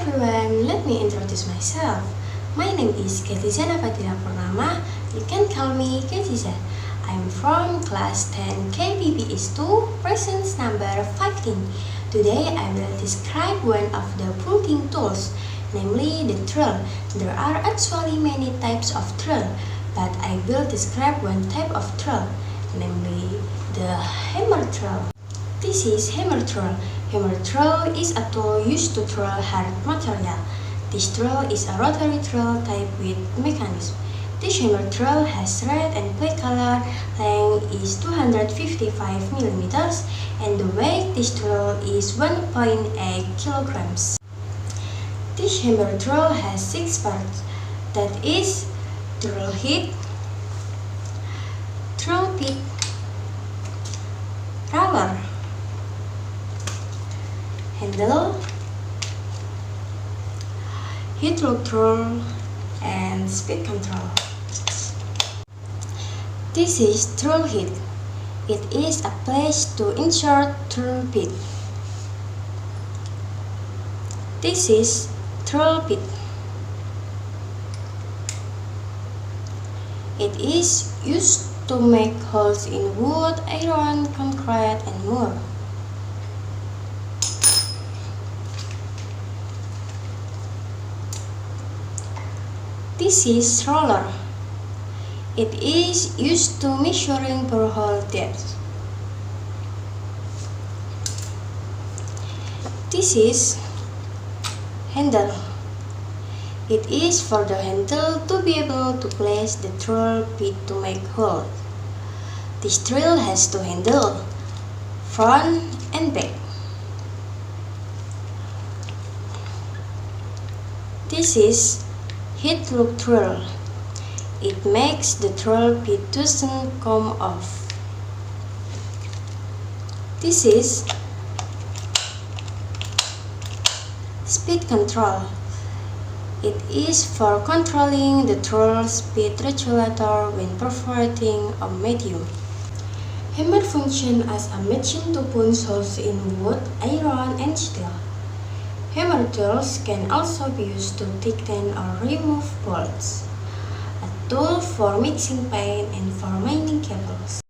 everyone, let me introduce myself. My name is GADIZA PURNAMA. You can call me GADIZA. I'm from class 10 KPBS 2, presence number 15. Today I will describe one of the pulping tools, namely the drill. There are actually many types of drill, but I will describe one type of drill, namely the hammer drill. This is hammer drill. Hammer drill is a tool used to drill hard material. This drill is a rotary drill type with mechanism. This hammer drill has red and black color, length is 255 mm, and the weight this drill is 1.8 kilograms. This hammer drill has 6 parts, that is drill head, drill bit, roller, handle, heat loop drill, and speed control. This is drill head. It is a place to insert drill bit. This is drill bit. It is used to make holes in wood, iron, concrete, and more. This is roller. It is used to measuring borehole depth. This is handle. It is for the handle to be able to place the drill bit to make hole. This drill has two handles, front and back. This is heat loop drill. It makes the drill bit doesn't come off. This is speed control. It is for controlling the drill speed regulator when perforating a medium. Hammer functions as a machine to punch holes in wood, iron, and steel. Hammer tools can also be used to tighten or remove bolts, a tool for mixing paint, and for mining cables.